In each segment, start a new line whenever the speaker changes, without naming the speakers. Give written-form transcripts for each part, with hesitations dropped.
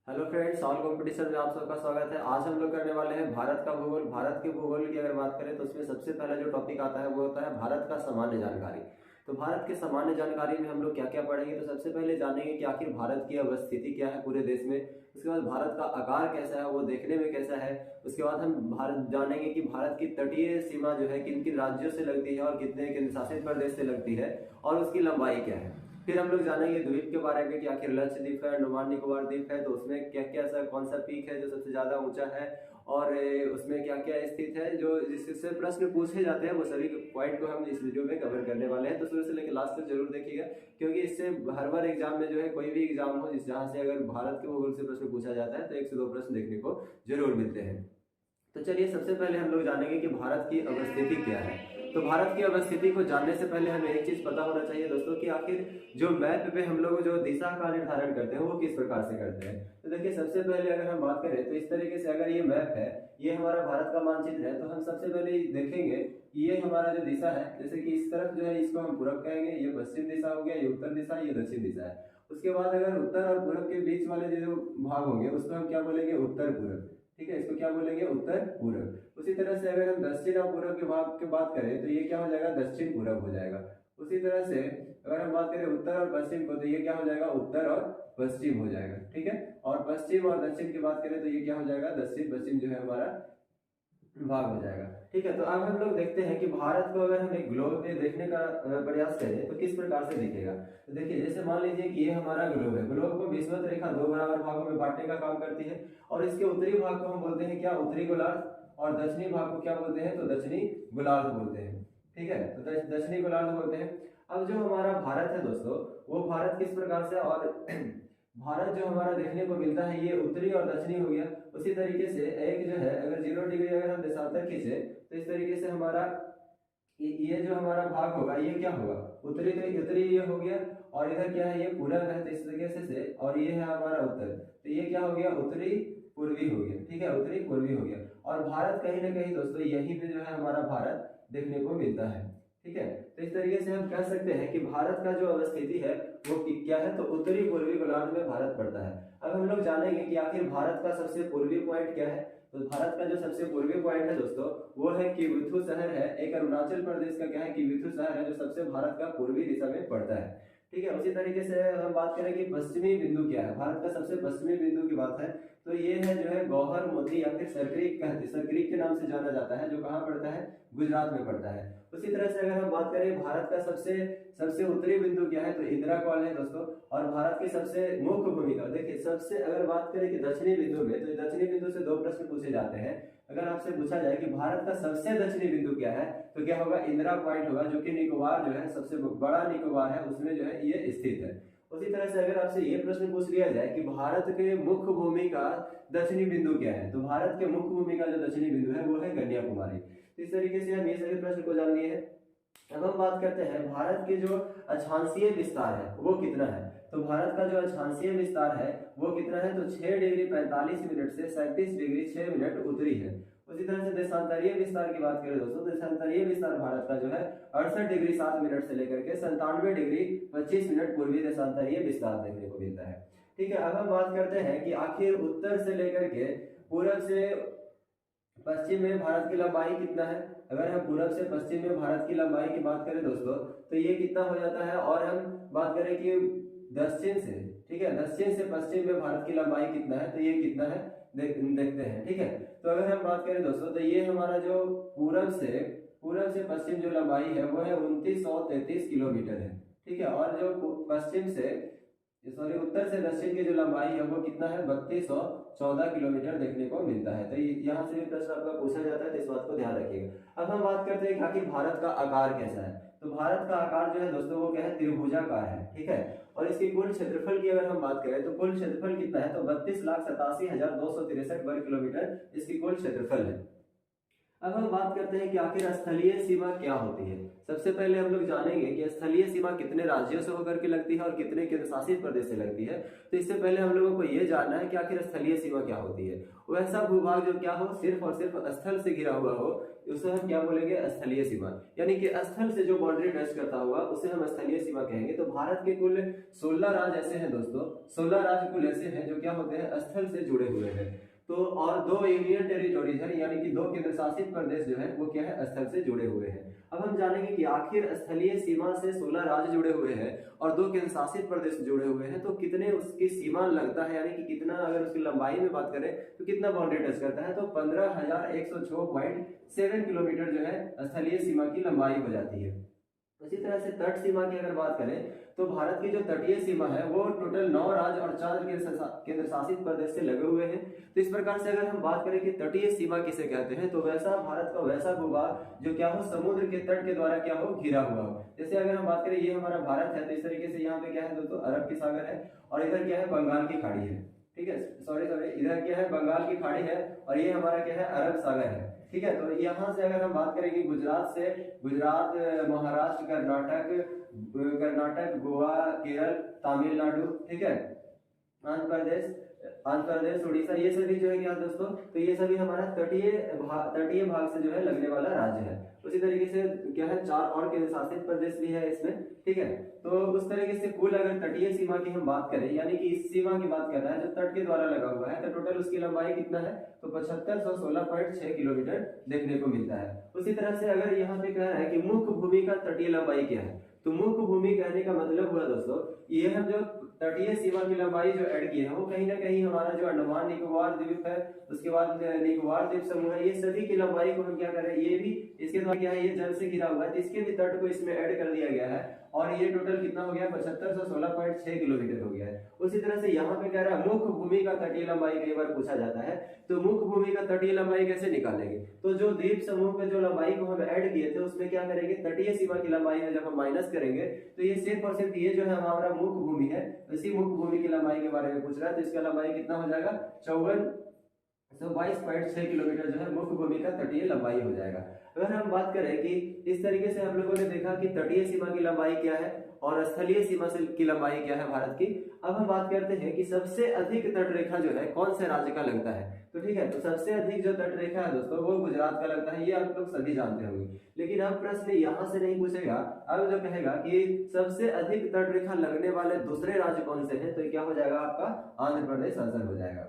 Hello friends, all competition में आप सबका स्वागत है। आज हम लोग करने वाले हैं भारत का भूगोल। भारत के भूगोल की अगर बात करें तो उसमें सबसे पहला जो टॉपिक आता है वो होता है भारत का सामान्य जानकारी। तो भारत के सामान्य जानकारी में हम लोग क्या क्या पढ़ेंगे, तो सबसे पहले जानेंगे कि आखिर भारत की अवस्थिति क्या है पूरे देश में। उसके बाद भारत का आकार कैसा है, वो देखने में कैसा है। उसके बाद हम भारत जानेंगे कि भारत की तटीय सीमा जो है किन किन राज्यों से लगती है और कितने केंद्र शासित प्रदेश से लगती है और उसकी लंबाई क्या है। फिर हम लोग जानेंगे द्वीप के बारे में कि आखिर लक्षद्वीप है, अंडमान निकोबार द्वीप है, तो उसमें क्या क्या सा कौन सा पीक है जो सबसे ज्यादा ऊंचा है और उसमें क्या क्या स्थित है। जो जिससे प्रश्न पूछे जाते हैं वो सभी पॉइंट को हम इस वीडियो में कवर करने वाले हैं। तो शुरू से लेकर लास्ट तक जरूर देखिएगा, क्योंकि इससे हर बार एग्जाम में जो है कोई भी एग्जाम हो जिस जहां से अगर भारत के भूगोल से प्रश्न पूछा जाता है तो 1 से 2 प्रश्न देखने को जरूर मिलते हैं। तो चलिए सबसे पहले हम लोग जानेंगे कि भारत की अवस्थिति क्या है। तो भारत की अवस्थिति को जानने से पहले हमें एक चीज पता होना चाहिए दोस्तों कि आखिर जो मैप पे हम लोग जो दिशा का निर्धारण करते हैं वो किस प्रकार से करते हैं। तो देखिए सबसे पहले अगर हम बात करें तो इस तरीके से, अगर ये मैप है, ये हमारा भारत का मानचित्र है, तो हम सबसे पहले देखेंगे कि ये हमारा जो दिशा है, जैसे कि इस तरफ जो है इसको हम पूरब कहेंगे, ये पश्चिम दिशा हो गया, ये उत्तर दिशा, ये दक्षिण दिशा है। उसके बाद अगर उत्तर और पूरब के बीच वाले जो भाग होंगे उसको हम क्या बोलेंगे, उत्तर पूरब। ठीक है, इसको क्या बोलेंगे, उत्तर पूरब। उसी तरह से अगर हम दक्षिण और पूरब के भाग की बात करें तो ये क्या हो जाएगा, दक्षिण पूरब हो जाएगा। उसी तरह से अगर हम बात करें उत्तर और पश्चिम को तो ये क्या हो जाएगा, उत्तर और पश्चिम हो जाएगा। ठीक है, और पश्चिम और दक्षिण की बात करें तो ये क्या हो जाएगा, दक्षिण पश्चिम जो है हमारा भाग हो जाएगा। ठीक है, तो अब हम लोग देखते हैं कि भारत को अगर हम एक ग्लोब में देखने का प्रयास करें तो किस प्रकार से दिखेगा। तो देखिए जैसे मान लीजिए कि ये हमारा ग्लोब है। ग्लोब को विषुवत रेखा दो बराबर भागों में बांटने का काम करती है और इसके उत्तरी भाग को हम बोलते हैं क्या, उत्तरी गोलार्ध, और दक्षिणी भाग को क्या बोलते हैं, तो दक्षिणी गोलार्ध बोलते हैं। ठीक है, तो दक्षिणी गोलार्ध बोलते हैं। अब जो हमारा भारत है दोस्तों, वो भारत किस प्रकार से, और भारत जो हमारा देखने को मिलता है ये उत्तरी और दक्षिणी हो गया। उसी तरीके से एक जो है अगर 0 डिग्री अगर हम देशांतर खींचे तो इस तरीके से हमारा ये जो हमारा भाग होगा ये क्या होगा, उत्तरी, तो उत्तरी ये हो गया, और इधर क्या है, ये पूरब है, तो इस तरीके से और ये है हमारा उत्तर, तो ये क्या हो गया, उत्तरी पूर्वी हो गया। ठीक है, उत्तरी पूर्वी हो गया। और भारत कहीं ना कहीं दोस्तों यहीं पे जो है हमारा भारत देखने को मिलता है। ठीक है, तो इस तरीके से हम कह सकते हैं कि भारत का जो अवस्थिति है वो क्या है, तो उत्तरी पूर्वी गोलार्ध में भारत पड़ता है। अब हम लोग जानेंगे कि आखिर भारत का सबसे पूर्वी पॉइंट क्या है। तो भारत का जो सबसे पूर्वी पॉइंट है दोस्तों वो है किबुथु शहर है। एक अरुणाचल प्रदेश का क्या है, किबुथु शहर है, जो सबसे भारत का पूर्वी दिशा में पड़ता है। ठीक है, उसी तरीके से हम बात करें कि पश्चिमी बिंदु क्या है, भारत का सबसे पश्चिमी बिंदु की बात है तो ये है जो है गौहर मोती या फिर सरक्रीक कहते, सरक्रीक के नाम से जाना जाता है, जो कहाँ पड़ता है, गुजरात में पड़ता है। उसी तरह से अगर हम बात करें भारत का सबसे सबसे उत्तरी बिंदु क्या है, तो इंदिरा कॉल है दोस्तों। और भारत की सबसे मुख्य भूमिका, देखिए सबसे अगर बात करें कि दक्षिणी बिंदु में, तो दक्षिणी बिंदु से 2 प्रश्न पूछे जाते हैं। अगर आपसे पूछा जाए कि भारत का सबसे दक्षिणी बिंदु क्या है तो क्या होगा, इंदिरा पॉइंट होगा, जो कि निकोबार जो है सबसे बड़ा निकोबार है उसमें जो है ये स्थित है। उसी तरह से अगर आपसे ये प्रश्न पूछ लिया जाए कि भारत के मुख्य भूमि का दक्षिणी बिंदु क्या है, तो भारत के मुख्य भूमि का जो दक्षिणी बिंदु है वो है कन्याकुमारी। इस तरीके से हम ये सभी प्रश्न को जान लिए हैं। अब हम बात करते हैं भारत के जो अक्षांशीय विस्तार है वो कितना है। तो भारत का जो अक्षांशीय विस्तार है वो कितना है, तो 6 डिग्री 45 मिनट से 37 डिग्री 6 मिनट उत्तरी है। उसी तरह से देशांतरीय विस्तार की बात करें दोस्तों, देशांतरीय विस्तार भारत का जो है 68 डिग्री 7 मिनट से लेकर के 97 डिग्री 25 मिनट पूर्वी देशांतरीय विस्तार देखने को मिलता है। ठीक है, अब हम बात करते हैं कि आखिर उत्तर से लेकर के पूरब से पश्चिम में भारत की लंबाई कितना है। अगर हम पूरब से पश्चिम में भारत की लंबाई की बात करें दोस्तों तो ये कितना हो जाता है, और हम बात करें कि दक्षिण से, ठीक है, दक्षिण से पश्चिम में भारत की लंबाई कितना है, तो ये कितना है देखते हैं। ठीक है, तो अगर हम बात करें दोस्तों तो ये हमारा जो पूरब से पश्चिम जो लंबाई है वो है 2933 किलोमीटर है। ठीक है, और जो पश्चिम से सॉरी उत्तर से दक्षिण की जो लंबाई है वो कितना है, 3214 किलोमीटर देखने को मिलता है। तो यहाँ से भी प्रश्न आपका पूछा जाता है, तो इस बात को ध्यान रखिएगा। अब हम बात करते हैं कि आखिर भारत का आकार कैसा है। तो भारत का आकार जो है दोस्तों वो क्या है, त्रिभुजाकार है। ठीक है, और इसकी कुल क्षेत्रफल की अगर हम बात करें तो कुल क्षेत्रफल कितना है, तो 32,87,263 वर्ग किलोमीटर इसकी कुल क्षेत्रफल है। अब हम बात करते हैं कि आखिर स्थलीय सीमा क्या होती है। सबसे पहले हम लोग जानेंगे कि स्थलीय सीमा कितने राज्यों से होकर के लगती है और कितने केंद्र शासित प्रदेश से लगती है। तो इससे पहले हम लोगों को ये जानना है कि आखिर स्थलीय सीमा क्या होती है। वैसा भूभाग जो क्या हो, सिर्फ और सिर्फ स्थल से घिरा हुआ हो, उसे हम क्या बोलेंगे, स्थलीय सीमा। यानी कि स्थल से जो बाउंड्री टच करता हुआ उसे हम स्थलीय सीमा कहेंगे। तो भारत के कुल 16 राज्य ऐसे हैं दोस्तों, 16 राज्य कुल ऐसे हैं जो क्या होते हैं, स्थल से जुड़े हुए हैं। तो और 2 यूनियन टेरिटोरीज है, यानी कि 2 केंद्र शासित प्रदेश जो है वो क्या है, स्थल से जुड़े हुए हैं। अब हम जानेंगे कि आखिर स्थलीय सीमा से 16 राज्य जुड़े हुए हैं और 2 केंद्र शासित प्रदेश जुड़े हुए हैं, तो कितने उसकी सीमा लगता है, यानी कि कितना, अगर उसकी लंबाई में बात करें तो कितना बाउंड्री टच करता है, तो 15,106.7 किलोमीटर जो है स्थलीय सीमा की लंबाई हो जाती है। उसी तरह से तट सीमा की अगर बात करें तो भारत की जो तटीय सीमा है वो टोटल 9 राज्य और 4 केंद्र शासित प्रदेश से लगे हुए हैं। तो इस प्रकार से अगर हम बात करें कि तटीय सीमा किसे कहते हैं, तो वैसा भारत का वैसा भूभाग जो क्या हो, समुद्र के तट के द्वारा क्या हो, घिरा हुआ हो। जैसे अगर हम बात करें ये हमारा भारत है, तो इस तरीके से यहाँ पे क्या है दोस्तों, अरब की सागर है और इधर क्या है, बंगाल की खाड़ी है। ठीक है, सॉरी इधर क्या है, बंगाल की खाड़ी है और ये हमारा क्या है, अरब सागर है। ठीक है, तो यहाँ से अगर हम बात करेंगे गुजरात से, गुजरात, महाराष्ट्र, कर्नाटक, गोवा, केरल, तमिलनाडु, ठीक है, आंध्र प्रदेश, उड़ीसा, ये सभी जो है क्या दोस्तों, तो ये सभी हमारा तटीय भाग से जो है लगने वाला राज्य है। उसी तरीके से क्या है, 4 और केंद्र शासित प्रदेश भी है इसमें। ठीक है, तो उस तरीके से कुल अगर तटीय सीमा की हम बात करें, यानी कि इस सीमा की बात कर रहा है जो तट के द्वारा लगा हुआ है, तो टोटल उसकी लंबाई कितना है, तो 7516.6 किलोमीटर देखने को मिलता है। उसी तरह से अगर यहाँ पे कह रहा है कि मुख्य भूमि का तटीय लंबाई क्या है, तो मुख्य भूमि कहने का मतलब हुआ दोस्तों, ये हम जो तटीय सीमा की लंबाई जो ऐड किए हैं वो कहीं ना कहीं हमारा जो अंडमान निकोबार द्वीप है, उसके बाद निकोबार द्वीप समूह है, ये सभी की लंबाई को हम क्या करें, ये भी इसके द्वारा क्या है, ये जल से घिरा हुआ है, तो इसके भी तट को इसमें ऐड कर दिया गया है और ये टोटल कितना हो गया, 7516.6 किलोमीटर हो गया है। उसी तरह से यहाँ पे कह रहा है मुख्य भूमि का तटीय लंबाई कई बार पूछा जाता है, तो मुख्य भूमि का तटीय लंबाई कैसे निकालेंगे, तो जो द्वीप समूह पे जो लंबाई को हम ऐड किए थे उसमें क्या करेंगे, तटीय सीमा की लंबाई में जब हम माइनस करेंगे तो ये सिर्फ और सिर्फ ये जो है हमारा मुख्य भूमि है, इसी मुख्य भूमि की लंबाई के बारे में पूछ रहा है, तो इसका लंबाई कितना हो जाएगा, 52.6 किलोमीटर जो है मुख्य भूमि का तटीय लंबाई हो जाएगा। अगर हम बात करें कि इस तरीके से हम लोगों ने देखा कि तटीय सीमा की लंबाई क्या है और स्थलीय सीमा की लंबाई क्या है भारत की। अब हम बात करते हैं कि सबसे अधिक तट रेखा जो है कौन से राज्य का लगता है, तो ठीक है, तो सबसे अधिक जो तट रेखा है दोस्तों वो गुजरात का लगता है, ये आप लोग सभी जानते होंगे। लेकिन अब प्रश्न यहाँ से नहीं पूछेगा, अब जो कहेगा कि सबसे अधिक तट रेखा लगने वाले दूसरे राज्य कौन से हैं, तो क्या हो जाएगा आपका आंध्र प्रदेश आंसर हो जाएगा।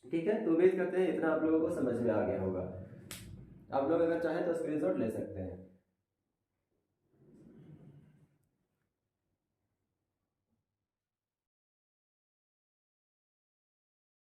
ठीक है, तो उम्मीद करते हैं इतना आप लोगों को समझ में आ गया होगा। आप लोग अगर चाहें तो स्क्रीनशॉट ले सकते हैं।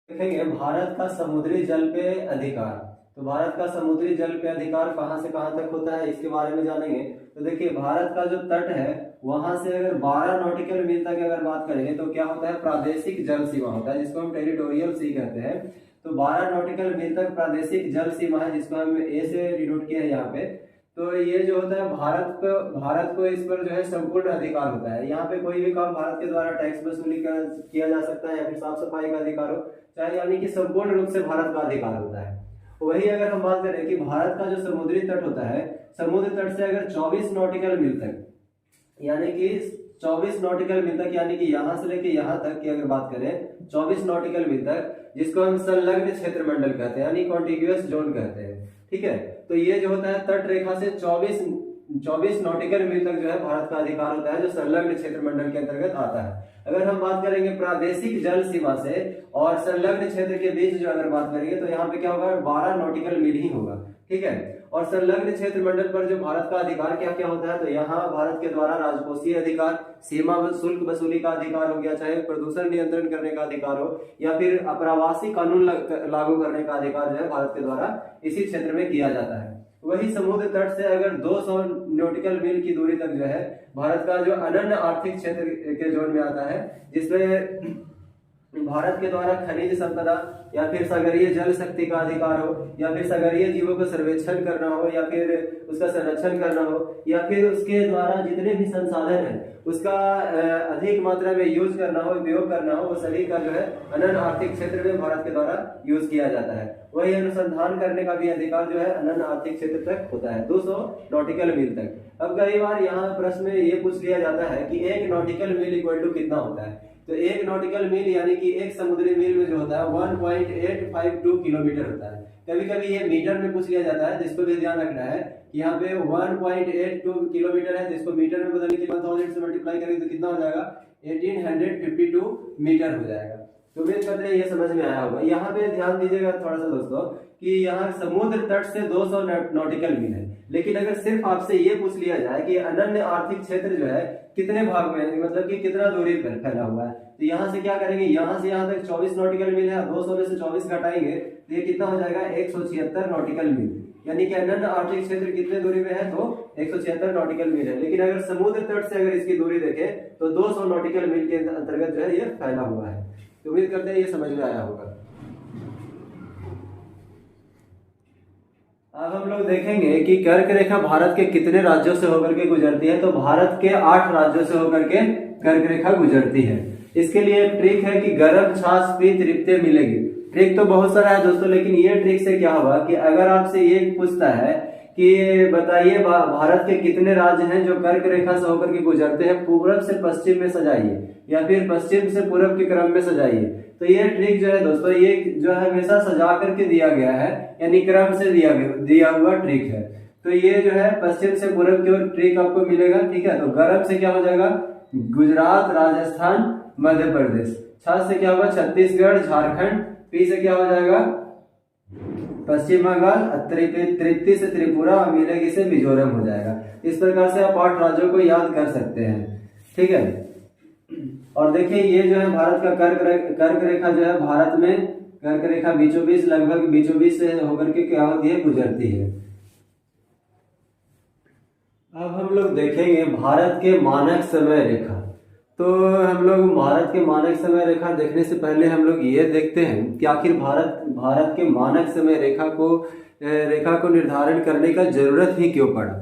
देखेंगे भारत का समुद्री जल पे अधिकार, तो भारत का समुद्री जल पे अधिकार कहां से कहां तक होता है इसके बारे में जानेंगे। तो देखिए भारत का जो तट है वहां से अगर 12 नॉटिकल मील तक अगर बात करेंगे तो क्या होता है, प्रादेशिक जल सीमा होता है, जिसको हम टेरिटोरियल सी कहते हैं। तो 12 नॉटिकल मील तक प्रादेशिक जल सीमा है, जिसको हम ए से डिनोट किया है यहाँ पे। तो ये जो होता है भारत को इस पर जो है संपूर्ण अधिकार होता है। यहाँ पे कोई भी काम भारत के द्वारा टैक्स वसूली किया जा सकता है या फिर साफ सफाई का अधिकार हो, चाहे, यानी कि संपूर्ण रूप से भारत का अधिकार होता है। वही अगर हम बात करें कि भारत का जो समुद्री तट होता है, समुद्र तट से अगर 24 नॉटिकल मील तक, यानी कि 24 नॉटिकल मील तक, यानी कि यहाँ से लेके यहाँ तक की अगर बात करें 24 नॉटिकल मील तक, जिसको हम संलग्न क्षेत्र मंडल कहते हैं, यानी कॉन्टिग्यूअस जोन कहते हैं। ठीक है, तो ये जो होता है तट रेखा से 24 नॉटिकल मील तक जो है भारत का अधिकार होता है, जो संलग्न क्षेत्र मंडल के अंतर्गत आता है। अगर हम बात करेंगे प्रादेशिक जल सीमा से और संलग्न क्षेत्र के बीच जो अगर बात करेंगे तो यहाँ पे क्या होगा, 12 नॉटिकल मील ही होगा। ठीक है, और संलग्न क्षेत्र मंडल पर जो भारत का अधिकार क्या क्या होता है, तो यहाँ भारत के द्वारा राजकोषीय अधिकार, सीमा शुल्क वसूली का अधिकार हो गया, चाहे प्रदूषण नियंत्रण करने का अधिकार हो या फिर आप्रवासी कानून लागू करने का अधिकार जो है भारत के द्वारा इसी क्षेत्र में किया जाता है। वही समुद्र तट से अगर 200 नॉटिकल मील की दूरी तक जो है भारत का जो अनन्य आर्थिक क्षेत्र के जोन में आता है, जिसमें भारत के द्वारा खनिज संपदा या फिर सागरीय जल शक्ति का अधिकार हो, या फिर सागरीय जीवों को सर्वेक्षण करना हो, या फिर उसका संरक्षण करना हो, या फिर उसके द्वारा जितने भी संसाधन है उसका अधिक मात्रा में यूज करना हो, उपयोग करना हो, वो सभी का जो है अनन्य आर्थिक क्षेत्र में भारत के द्वारा यूज किया जाता है। वही अनुसंधान करने का भी अधिकार जो है अनन्य आर्थिक क्षेत्र तक होता है, 200 नॉटिकल मील तक। अब कई बार यहाँ प्रश्न में ये पूछ लिया जाता है कि 1 नॉटिकल मील इक्वल टू कितना होता है। तो 1 नॉटिकल मील यानी कि 1 समुद्री मील में जो होता है 1.852 किलोमीटर होता है। कभी कभी ये मीटर में पूछ लिया जाता है, जिसको भी ध्यान रखना है कि यहाँ पे 1.82 किलोमीटर है, जिसको मीटर में बदलने के लिए 1000 से मल्टीप्लाई करेंगे तो कितना हो जाएगा, 1852 मीटर हो जाएगा। तो उम्मीद करते हैं ये समझ में आया होगा। यहाँ पे ध्यान दीजिएगा थोड़ा सा दोस्तों कि यहाँ समुद्र तट से 200 नॉटिकल मील है, लेकिन अगर सिर्फ आपसे ये पूछ लिया जाए कि अनन्य आर्थिक क्षेत्र जो है कितने भाग में है, मतलब कि कितना दूरी पर फैला हुआ है, तो यहाँ से क्या करेंगे, यहाँ से यहाँ तक 24 नॉटिकल मील है, 200 में से 24 घटाएंगे तो ये कितना हो जाएगा, 176 नॉटिकल मील। यानी कि अनन्य आर्थिक क्षेत्र कितने दूरी में है, तो 176 नॉटिकल मील है। लेकिन अगर समुद्र तट से अगर इसकी दूरी देखें तो 200 नॉटिकल मील के अंतर्गत जो है ये फैला हुआ है। तो उम्मीद करते हैं ये समझ में आया होगा। अब हम लोग देखेंगे कि कर्क रेखा भारत के कितने राज्यों से होकर के गुजरती है। तो भारत के 8 राज्यों से होकर के कर्क रेखा गुजरती है। इसके लिए एक ट्रिक है कि गर्म छाछ पी तृप्ति मिलेगी। ट्रिक तो बहुत सारा है दोस्तों, लेकिन ये ट्रिक से क्या होगा कि अगर आपसे ये पूछता है कि बताइए भारत के कितने राज्य हैं जो कर्क रेखा से होकर के गुजरते हैं, पूर्व से पश्चिम में सजाइए या फिर पश्चिम से पूर्व के क्रम में सजाइए। तो ये ट्रिक जो है दोस्तों, ये जो है हमेशा सजा करके दिया गया है, यानी क्रम से दिया हुआ ट्रिक है। तो ये जो है पश्चिम से पूर्व की ओर ट्रिक आपको मिलेगा, ठीक है। तो गर्म से क्या हो जाएगा, गुजरात, राजस्थान, मध्य प्रदेश। छाछ से क्या होगा, छत्तीसगढ़, झारखंड। पी से क्या हो जाएगा, पश्चिम बंगाल। तृप्ति से त्रिपुरा और मिलेगी से मिजोरम हो जाएगा। इस प्रकार से आप 8 राज्यों को याद कर सकते हैं, ठीक है। और देखिए ये जो है भारत का कर्क रेखा जो है भारत में कर्क रेखा बीचों बीच, लगभग बीचों बीच से होकर के क्या होती है, गुजरती है। अब हम लोग देखेंगे भारत के मानक समय रेखा। तो हम लोग भारत के मानक समय रेखा देखने से पहले हम लोग ये देखते हैं कि आखिर भारत के मानक समय रेखा को निर्धारण करने का जरूरत ही क्यों पड़ा।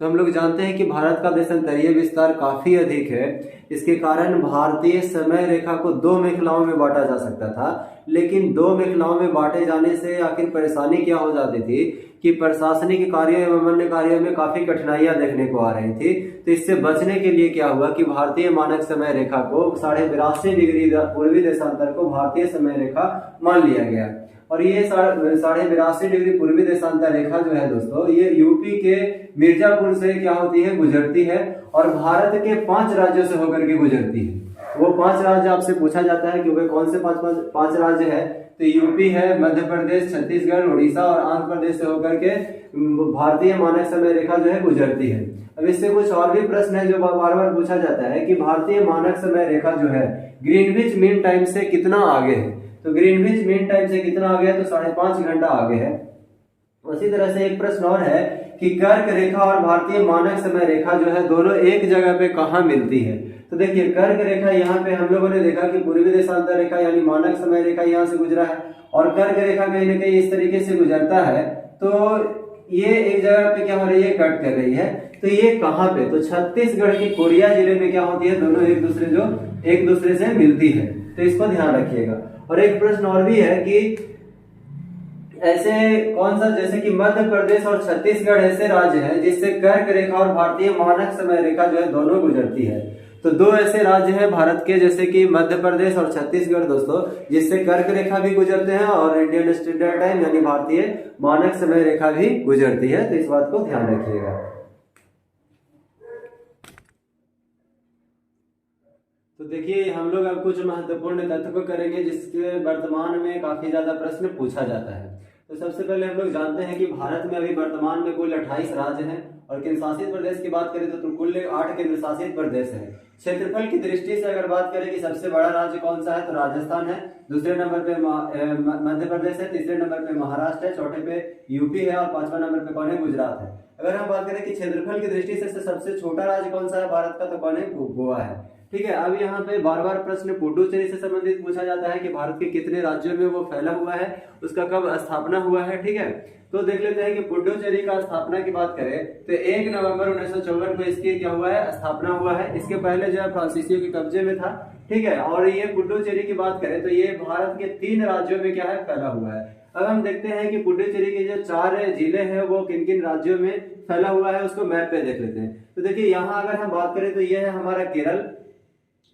तो हम लोग जानते हैं कि भारत का देशांतरीय विस्तार काफी अधिक है। इसके कारण भारतीय समय रेखा को 2 मेखलाओं में बांटा जा सकता था, लेकिन 2 मेखलाओं में बांटे जाने से आखिर परेशानी क्या हो जाती थी कि प्रशासनिक कार्यों एवं अन्य कार्यों में काफी कठिनाइयां देखने को आ रही थी। तो इससे बचने के लिए क्या हुआ कि भारतीय मानक समय रेखा को 82.5 डिग्री पूर्वी देशांतर को भारतीय समय रेखा मान लिया गया। और ये 82.5 डिग्री पूर्वी देशांतर रेखा जो है दोस्तों, ये यूपी के मिर्जापुर से क्या होती है, गुजरती है और भारत के 5 राज्यों से होकर के गुजरती है। वो 5 राज्य आपसे पूछा जाता है कि वे कौन से 5 राज्य है। तो यूपी है, मध्य प्रदेश, छत्तीसगढ़, उड़ीसा और आंध्र प्रदेश से होकर के भारतीय मानक समय रेखा जो है गुजरती है। अब इससे कुछ और भी प्रश्न है जो बार बार पूछा जाता है कि भारतीय मानक समय रेखा जो है ग्रीनविच मीन टाइम से कितना आगे है। तो ग्रीनविच मीन टाइम से कितना आगे है, तो 5.5 घंटा आगे है। उसी तरह से एक प्रश्न और है कि कर्क रेखा और भारतीय मानक समय रेखा जो है दोनों एक जगह पे कहाँ मिलती है। तो देखिए कर्क रेखा यहाँ पे हम लोगों ने देखा कि पूर्वी देशांतर रेखा यानी मानक समय रेखा यहाँ से गुजरा है और कर्क रेखा कहीं ना कहीं इस तरीके से गुजरता है। तो ये एक जगह पे क्या हो रही है, कट कर रही है। तो ये कहाँ पे, तो छत्तीसगढ़ के कोरिया जिले में क्या होती है, दोनों एक दूसरे से मिलती है। तो इसको ध्यान रखिएगा। और एक प्रश्न और भी है कि ऐसे कौन सा, जैसे कि मध्य प्रदेश और छत्तीसगढ़ ऐसे राज्य हैं जिससे कर्क रेखा और भारतीय मानक समय रेखा जो है दोनों गुजरती है। तो 2 ऐसे राज्य हैं भारत के, जैसे कि मध्य प्रदेश और छत्तीसगढ़ दोस्तों, जिससे कर्क रेखा भी गुजरते हैं और इंडियन स्टैंडर्ड टाइम यानी भारतीय मानक समय रेखा भी गुजरती है। तो इस बात को ध्यान रखिएगा। तो देखिए हम लोग अब कुछ महत्वपूर्ण तथ्य को करेंगे जिसके वर्तमान में काफी ज्यादा प्रश्न पूछा जाता है। तो सबसे पहले हम लोग जानते हैं कि भारत में अभी वर्तमान में कुल 28 राज्य हैं और केंद्र शासित प्रदेश की बात करें तो कुल 8 केंद्र शासित प्रदेश है। क्षेत्रफल की दृष्टि से अगर बात करें कि सबसे बड़ा राज्य कौन सा है, तो राजस्थान है। दूसरे नंबर पे मध्य प्रदेश है। तीसरे नंबर पे महाराष्ट्र है। चौथे पे यूपी है और 5वां नंबर पे कौन है, गुजरात है। अगर हम बात करें कि क्षेत्रफल की दृष्टि से सबसे छोटा राज्य कौन सा है भारत का, तो कौन है, गोवा है। ठीक है। अब यहाँ पे बार बार प्रश्न पुडुचेरी से संबंधित पूछा जाता है कि भारत के कितने राज्यों में वो फैला हुआ है, उसका कब स्थापना हुआ है। ठीक है, तो देख लेते हैं कि पुडुचेरी का स्थापना की बात करें तो 1 नवंबर 1954 को इसकी क्या हुआ है, स्थापना हुआ है। इसके पहले जो है फ्रांसीसियों के कब्जे में था। ठीक है, और ये पुडुचेरी की बात करें तो ये भारत के 3 राज्यों में क्या है, फैला हुआ है। अब हम देखते हैं कि पुडुचेरी के जो 4 जिले हैं वो किन किन राज्यों में फैला हुआ है, उसको मैप पे देख लेते हैं। तो देखिए यहाँ अगर हम बात करें तो ये है हमारा केरल।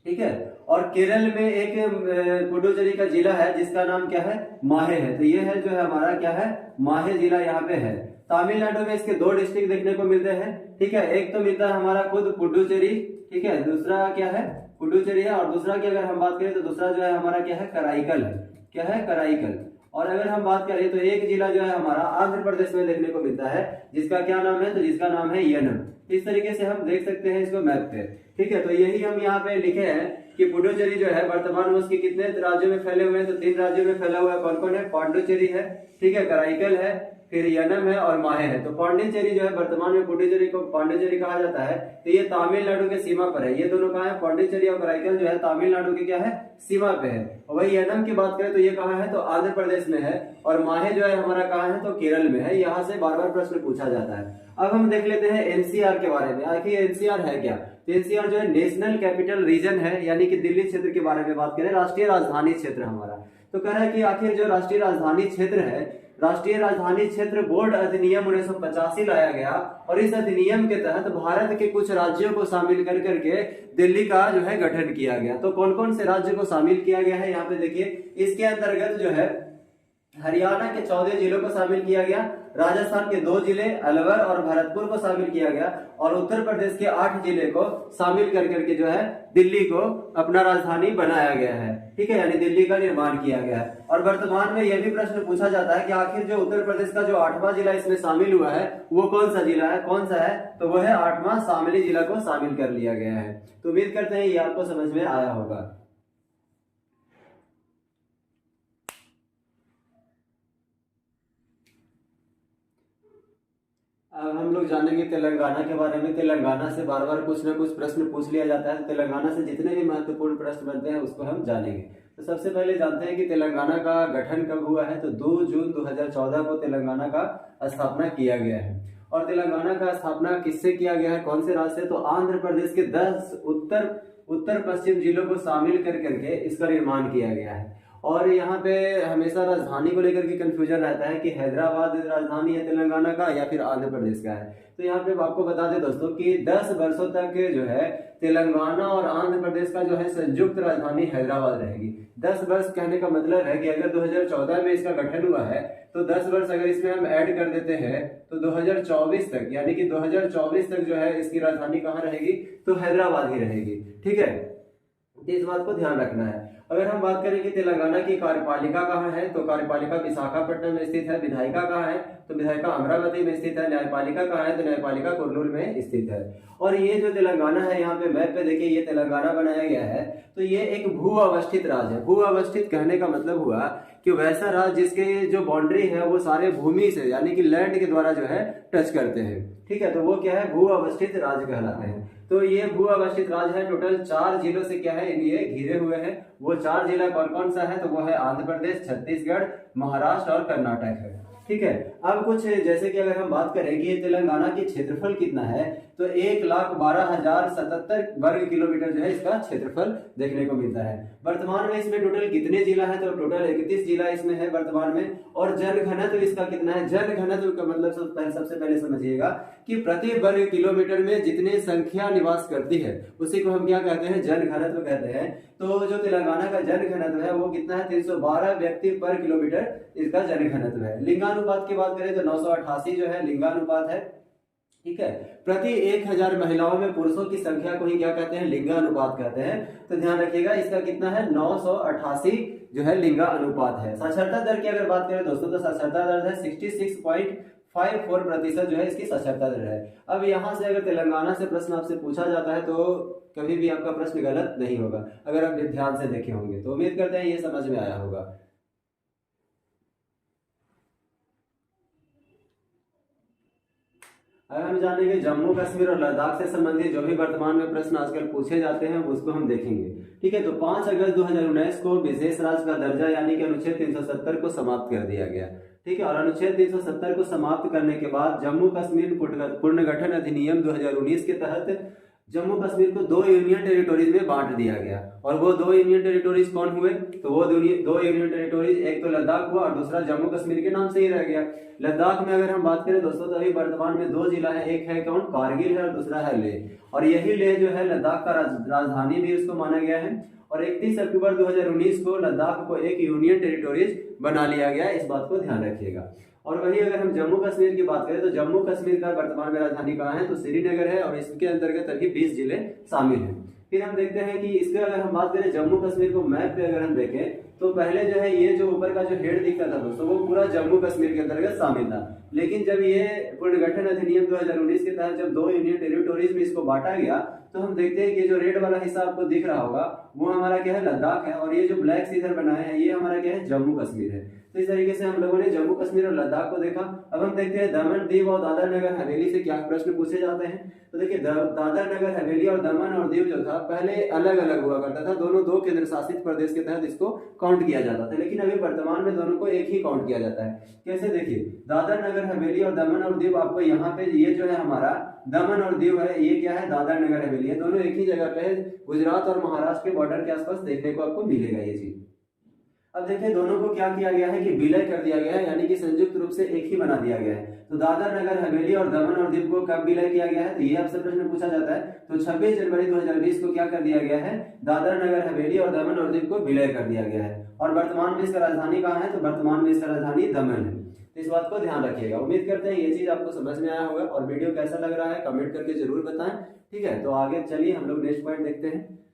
ठीक है, और केरल में एक पुडुचेरी का जिला है जिसका नाम क्या है, माहे है। तो ये है जो है हमारा क्या है, माहे जिला यहाँ पे है। तमिलनाडु में इसके 2 डिस्ट्रिक्ट देखने को मिलते हैं। ठीक है, एक तो मिलता है हमारा खुद पुडुचेरी, ठीक है, दूसरा क्या है, पुडुचेरी है, और दूसरा की अगर हम बात करें तो दूसरा जो है हमारा क्या है, कराईकल है। क्या है, कराईकल। और अगर हम बात करें तो एक जिला जो है हमारा आंध्र प्रदेश में देखने को मिलता है जिसका क्या नाम है, तो जिसका नाम है यनम। इस तरीके से हम देख सकते हैं इसको मैप पे। ठीक है, तो यही हम यहाँ पे लिखे हैं कि पुडुचेरी जो है वर्तमान में उसके कितने राज्यों में फैले हुए हैं, तो 3 राज्यों में फैला हुआ है। कौन कौन है, पांडुचेरी है, ठीक है, कराईकल है, फिर यनम है और माहे है। तो पांडिचेरी जो है वर्तमान में पुडुचेरी को पांडिचेरी कहा जाता है, तो ये तमिलनाडु के सीमा पर है। ये दोनों कहाँ है, पांडिचेरी और कराईकल जो है तमिलनाडु की क्या है, सीमा पे है। और वही यनम की बात करें तो ये कहाँ है, तो आंध्र प्रदेश में है। और माहे जो है हमारा कहाँ है, तो केरल में है। यहाँ से बार बार प्रश्न पूछा जाता है। अब हम देख लेते हैं एनसीआर के बारे में। आखिर एनसीआर है क्या, तो एनसीआर जो है नेशनल कैपिटल रीजन है, यानी कि दिल्ली क्षेत्र के बारे में बात करें, राष्ट्रीय राजधानी क्षेत्र हमारा। तो कह रहा है कि आखिर जो राष्ट्रीय राजधानी क्षेत्र है, राष्ट्रीय राजधानी क्षेत्र बोर्ड अधिनियम 1985 लाया गया, और इस अधिनियम के तहत भारत के कुछ राज्यों को शामिल कर करके दिल्ली का जो है गठन किया गया। तो कौन कौन से राज्य को शामिल किया गया है, यहाँ पे देखिए, इसके अंतर्गत जो है हरियाणा के 14 जिलों को शामिल किया गया, राजस्थान के 2 जिले अलवर और भरतपुर को शामिल किया गया, और उत्तर प्रदेश के 8 जिले को शामिल कर करके जो है दिल्ली को अपना राजधानी बनाया गया है। ठीक है, यानी दिल्ली का निर्माण किया गया है। और वर्तमान में यह भी प्रश्न पूछा जाता है कि आखिर जो उत्तर प्रदेश का जो 8वां जिला इसमें शामिल हुआ है वो कौन सा जिला है, कौन सा है, तो वह है 8वां शामली जिला को शामिल कर लिया गया है। तो उम्मीद करते हैं ये आपको समझ में आया होगा। अब हम लोग जानेंगे तेलंगाना के बारे में। तेलंगाना से बार बार कुछ ना कुछ प्रश्न पूछ लिया जाता है। तेलंगाना से जितने भी महत्वपूर्ण प्रश्न बनते हैं उसको हम जानेंगे। तो सबसे पहले जानते हैं कि तेलंगाना का गठन कब हुआ है, तो 2 जून 2014 को तेलंगाना का स्थापना किया गया है। और तेलंगाना का स्थापना किससे किया गया है, कौन से राज्य से, तो आंध्र प्रदेश के 10 उत्तर पश्चिम जिलों को शामिल कर करके इसका निर्माण किया गया है। और यहाँ पे हमेशा राजधानी को लेकर के कंफ्यूजन रहता है कि हैदराबाद राजधानी है तेलंगाना का या फिर आंध्र प्रदेश का है। तो यहाँ पे आपको बता दें दोस्तों कि 10 वर्षों तक जो है तेलंगाना और आंध्र प्रदेश का जो है संयुक्त राजधानी हैदराबाद रहेगी। 10 वर्ष कहने का मतलब है कि अगर 2014 में इसका गठन हुआ है तो 10 वर्ष अगर इसमें हम ऐड कर देते हैं तो 2024 तक, यानी कि 2024 तक जो है इसकी राजधानी कहाँ रहेगी, तो हैदराबाद ही रहेगी। ठीक है, इस बात को ध्यान रखना है। अगर हम बात करें कि तेलंगाना की कार्यपालिका कहाँ है, तो कार्यपालिका विशाखापट्टनम में स्थित है। विधायिका कहाँ है, तो विधायिका अमरावती में स्थित है। न्यायपालिका कहाँ है, तो न्यायपालिका कुर्नूल में स्थित है। और ये जो तेलंगाना है, यहाँ पे मैप पे देखिए ये तेलंगाना बनाया गया है, तो ये एक भू अवस्थित राज्य है। भू अवस्थित कहने का मतलब हुआ कि वैसा राज्य जिसके जो बाउंड्री है वो सारे भूमि से यानी कि लैंड के द्वारा जो है टच करते हैं। ठीक है, तो वो क्या है, भू अवस्थित राज्य कहलाते हैं। तो ये भू अवस्थित राज्य है। टोटल 4 जिलों से क्या है, ये घिरे हुए हैं। वो 4 जिला कौन कौन सा है, तो वो है आंध्र प्रदेश, छत्तीसगढ़, महाराष्ट्र और कर्नाटक है। ठीक है, अब कुछ जैसे कि अगर हम बात करें कि तेलंगाना की क्षेत्रफल कितना है, तो 1,12,077 वर्ग किलोमीटर जो है इसका क्षेत्रफल देखने को मिलता है। वर्तमान में इसमें टोटल कितने जिला है, तो टोटल 31 जिला इसमें है वर्तमान में। और जन घनत्व इसका कितना है, जन घनत्व का मतलब सबसे पहले समझिएगा कि प्रति वर्ग किलोमीटर में जितने संख्या निवास करती है उसी को हम क्या कहते हैं, जन घनत्व कहते हैं। तो जो तेलंगाना का जन घनत्व है वो कितना है, 312 व्यक्ति पर किलोमीटर इसका जन घनत्व है। लिंगानुपात की बात करें तो 988 जो है लिंगानुपात है। ठीक है, प्रति 1000 महिलाओं में पुरुषों की संख्या को ही क्या कहते हैं, लिंगानुपात कहते हैं। तो ध्यान रखिएगा इसका कितना है, 988 जो है लिंगा अनुपात है। साक्षरता दर की अगर बात करें दोस्तों तो साक्षरता दर है 66.54% जो है इसकी साक्षरता दर है। अब यहाँ से अगर तेलंगाना से प्रश्न आपसे पूछा जाता है तो कभी भी आपका प्रश्न गलत नहीं होगा अगर आप ध्यान से देखे होंगे। तो उम्मीद करते हैं ये समझ में आया होगा। अगर हम जानेंगे जम्मू कश्मीर और लद्दाख से संबंधित जो भी वर्तमान में प्रश्न आजकल पूछे जाते हैं उसको हम देखेंगे। ठीक है, तो 5 अगस्त 2019 को विशेष राज्य का दर्जा यानी कि अनुच्छेद 370 को समाप्त कर दिया गया। ठीक है, और अनुच्छेद 370 को समाप्त करने के बाद जम्मू कश्मीर पुनर्गठन अधिनियम 2019 के तहत जम्मू कश्मीर को 2 यूनियन टेरिटोरीज में बांट दिया गया। और वो 2 यूनियन टेरिटोरीज कौन हुए? तो वो 2 यूनियन टेरिटोरीज, एक तो लद्दाख हुआ और दूसरा जम्मू कश्मीर के नाम से ही रह गया। लद्दाख में अगर हम बात करें दोस्तों, तो अभी वर्तमान में 2 जिला है, एक है कौन? कारगिल है और दूसरा है लेह। और यही लेह जो है लद्दाख का राजधानी भी उसको माना गया है। और 31 अक्टूबर 2019 को लद्दाख को एक यूनियन टेरिटोरीज बना लिया गया, इस बात को ध्यान रखिएगा। और वही अगर हम जम्मू कश्मीर की बात करें तो जम्मू कश्मीर का वर्तमान में राजधानी कहाँ है? तो श्रीनगर है, और इसके अंतर्गत अभी 20 जिले शामिल हैं। फिर हम देखते हैं कि इसके अगर हम बात करें जम्मू कश्मीर को मैप पे अगर हम देखें तो पहले जो है ये जो ऊपर का जो हेड दिखता था दोस्तों वो पूरा जम्मू कश्मीर के अंतर्गत शामिल था। लेकिन जब ये पुनर्गठन अधिनियम 2019 के तहत जब 2 यूनियन टेरिटोरीज में इसको बांटा गया तो हम देखते हैं कि जो रेड वाला हिस्सा आपको दिख रहा होगा वो हमारा क्या है? लद्दाख है, और ये जो ब्लैक से इधर बनाए हैं ये हमारा क्या है? जम्मू कश्मीर है। तो इस तरीके से हम लोगों ने जम्मू कश्मीर और लद्दाख को देखा। अब हम देखते हैं दमन, दीव और दादर नगर हवेली से क्या प्रश्न पूछे जाते हैं। तो देखिए दादर नगर हवेली और दमन और दीव जो था पहले अलग अलग हुआ करता था, दोनों 2 केंद्र शासित प्रदेश के तहत इसको काउंट किया जाता था, लेकिन अभी वर्तमान में दोनों को एक ही काउंट किया जाता है। कैसे? देखिए दादर नगर हवेली और दमन और दीव, आपको यहाँ पे ये जो है हमारा दमन और दीव है, ये क्या है? दादर नगर हवेली है, दोनों एक ही जगह पे है, गुजरात और महाराष्ट्र के बॉर्डर के आसपास देखने को आपको मिलेगा ये चीज। अब देखिए दोनों को क्या किया गया है कि विलय कर दिया गया है, यानी कि संयुक्त रूप से एक ही बना दिया गया है। तो दादर नगर हवेली और दमन और दीव को कब विलय किया गया है? तो ये आपसे प्रश्न पूछा जाता है। तो 26 जनवरी 2020 को क्या कर दिया गया है? दादर नगर हवेली और दमन और दीव को विलय कर दिया गया है। और वर्तमान में इसका राजधानी कहाँ है? तो वर्तमान में इसका राजधानी दमन है। तो इस बात को ध्यान रखिएगा। उम्मीद करते हैं ये चीज आपको समझ में आया होगा, और वीडियो कैसा लग रहा है कमेंट करके जरूर बताएं। ठीक है, तो आगे चलिए हम लोग नेक्स्ट पॉइंट देखते हैं।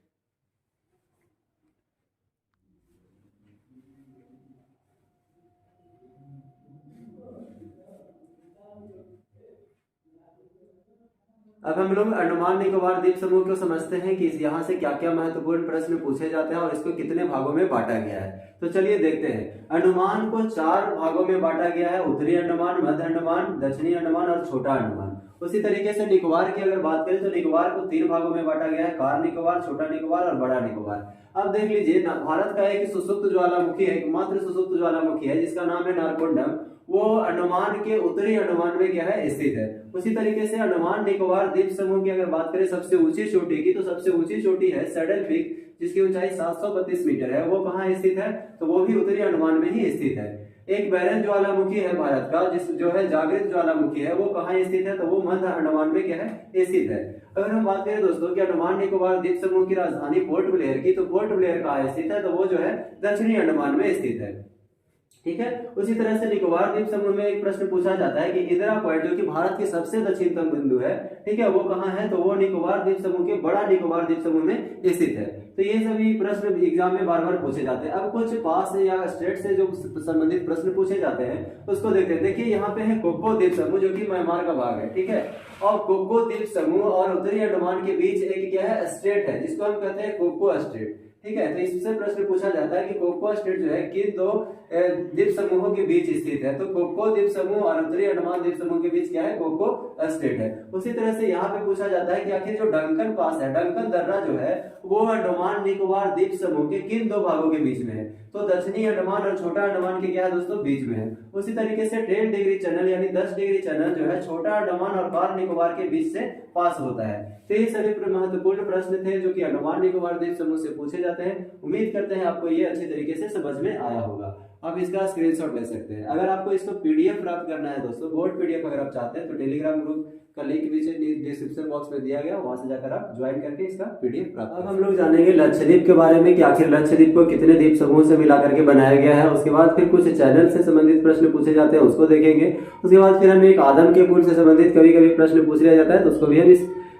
अब हम लोग अंडमान निकोबार द्वीप समूह को समझते हैं कि यहाँ से क्या क्या महत्वपूर्ण प्रश्न पूछे जाते हैं और इसको कितने भागों में बांटा गया है। तो चलिए देखते हैं। अंडमान को 4 भागों में बांटा गया है, उत्तरी अंडमान, मध्य अंडमान, दक्षिणी अंडमान और छोटा अंडमान। उसी तरीके से निकोबार की अगर बात करें तो निकोबार को 3 भागों में बांटा गया है, कार निकोबार, छोटा निकोबार और बड़ा निकोबार। अब देख लीजिए भारत का एक सुसुप्त ज्वालामुखी है, एकमात्र सुसुप्त ज्वालामुखी है जिसका नाम है नारकोंडम, वो अंडमान के उत्तरी अंडमान में क्या है? स्थित है। उसी तरीके से अंडमान निकोबार द्वीप समूह की अगर बात करें सबसे ऊंची चोटी की, तो सबसे ऊंची चोटी है सैडल पीक जिसकी ऊंचाई 732 मीटर है। वो कहाँ स्थित है? तो वो भी उत्तरी अंडमान में ही स्थित है। एक बैरन ज्वालामुखी है भारत का, जिस जो है जागृत ज्वालामुखी है, वो कहाँ स्थित है? तो वो मध्य अंडमान में क्या है? स्थित है। अगर हम बात करें दोस्तों कि अंडमान निकोबार द्वीप समूह की राजधानी पोर्ट ब्लेयर की, तो पोर्ट ब्लेयर कहाँ स्थित है? तो वो जो है दक्षिणी अंडमान में स्थित है। ठीक है, उसी तरह से निकोबार द्वीप समूह में एक प्रश्न पूछा जाता है कि इदरा पॉइंट जो कि भारत की सबसे दक्षिणतम बिंदु है, ठीक है, वो कहाँ है? तो वो निकोबार द्वीप समूह के बड़ा निकोबार द्वीप समूह में स्थित है। तो ये सभी प्रश्न एग्जाम में बार बार पूछे जाते हैं। अब कुछ पास या स्टेट से जो संबंधित प्रश्न पूछे जाते हैं उसको देखते हैं। देखिए यहाँ पे है कोको द्वीप समूह जो कि म्यांमार का भाग है, ठीक है, और कोको द्वीप समूह और उत्तरी अंडमान के बीच एक क्या है? स्टेट है जिसको हम कहते हैं कोको स्टेट। ठीक है, तो इससे प्रश्न पूछा जाता है कि कोको स्टेट जो है किन 2 द्वीप समूहों के बीच स्थित है? तो कोको द्वीप समूह और उत्तरी अंडमान द्वीप समूह के बीच क्या है? कोको स्टेट है। उसी तरह से यहाँ पे पूछा जाता है कि आखिर जो डंकन पास है, डंकन दर्रा जो है वो अंडमान निकोबार द्वीप समूह के किन 2 भागों के बीच में है? तो दक्षिणी अंडमान और छोटा अंडमान के क्या है दोस्तों? बीच में है। उसी तरीके से 10 डिग्री चैनल यानी 10 डिग्री चैनल जो है छोटा अंडमान और कार निकोबार के बीच से पास होता है। तो ये सभी महत्वपूर्ण प्रश्न थे जो कि अंडमान निकोबार द्वीप समूह से पूछे जाते हैं। उम्मीद करते हैं आपको ये अच्छी तरीके से समझ में आया होगा। आप इसका स्क्रीनशॉट ले सकते हैं। अगर आपको इसको पीडीएफ प्राप्त करना है दोस्तों, बोर्ड पीडीएफ अगर आप चाहते हैं तो टेलीग्राम ग्रुप का लिंक नीचे डिस्क्रिप्शन बॉक्स में दिया गया, वहां से जाकर आप ज्वाइन करके इसका पीडीएफ प्राप्त। अब हम लोग जानेंगे लक्षद्वीप के बारे में कि आखिर लक्षद्वीप को कितने द्वीप समूह से मिला करके बनाया गया है। उसके बाद फिर कुछ चैनल से संबंधित प्रश्न पूछे जाते हैं, उसको देखेंगे। उसके बाद फिर हम एक आदम के पुल से संबंधित कभी कभी प्रश्न पूछ लिया जाता है, तो उसको भी हम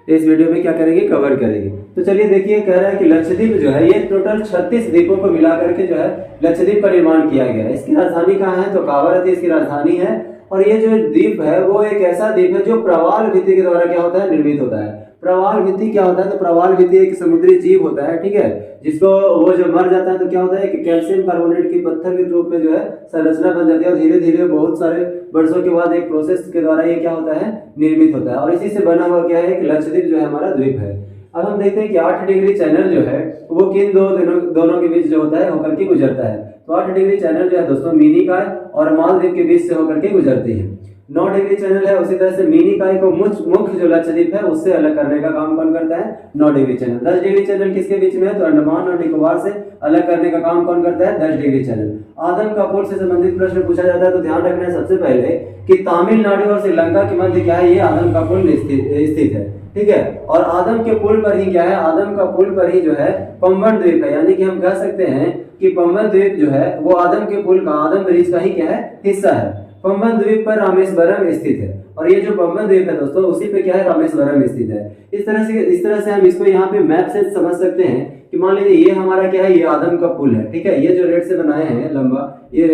इस वीडियो में क्या करेंगे? कवर करेंगे। तो चलिए देखिए, कह रहा है कि लक्षद्वीप जो है ये टोटल 36 द्वीपों को मिला करके जो है लक्षद्वीप का निर्माण किया गया है। इसकी राजधानी कहाँ है? तो कावरत्ती इसकी राजधानी है। और ये जो द्वीप है वो एक ऐसा द्वीप है जो प्रवाल भित्ति के द्वारा क्या होता है? निर्मित होता है। प्रवाल भित्ति क्या होता है? तो प्रवाल भित्ति एक समुद्री जीव होता है, ठीक है, जिसको वो जब मर जाता है तो क्या होता है कि कैल्शियम कार्बोनेट की पत्थर के रूप में जो है संरचना बन जाती है और धीरे धीरे बहुत सारे वर्षों के बाद एक प्रोसेस के द्वारा ये क्या होता है, निर्मित होता है। और इसी से बना हुआ क्या है, एक लक्षद्वीप जो है हमारा द्वीप है। अब हम देखते हैं कि 8 डिग्री चैनल जो है वो किन दोनों के बीच जो होता है होकर के गुजरता है। तो 8 डिग्री चैनल जो है दोस्तों मिनिकॉय और मालदीव के बीच से होकर के गुजरती है। 9 डिग्री चैनल है, उसी तरह से मिनिकॉय को मुख्य जो लक्षद्वीप है उससे अलग करने का काम कौन करता है, 9 डिग्री चैनल। 10 डिग्री चैनल किसके बीच में है, तो अंडमान और निकोबार से अलग करने का काम कौन करता है, 10 डिग्री चैनल। आदम का पुल से संबंधित प्रश्न पूछा जाता है तो ध्यान रखना है सबसे पहले कि तमिलनाडु और श्रीलंका के मध्य क्या है, ये आदम का पुल स्थित है, ठीक है। और आदम के पुल पर ही क्या है, आदम का पुल पर ही जो है पंबन द्वीप है, यानी कि हम कह सकते हैं कि पंबन द्वीप जो है वो आदम के पुल का, आदम ब्रिज का ही क्या है, हिस्सा है। पंबन द्वीप पर रामेश्वरम स्थित है और ये जो पंबन द्वीप है दोस्तों उसी पे क्या है, रामेश्वरम स्थित है। इस तरह से हम इसको यहाँ पे मैप से समझ सकते हैं कि मान लीजिए ये हमारा क्या है, ये आदम का पुल है, ठीक है। ये जो रेड से बनाए हैं लंबा, ये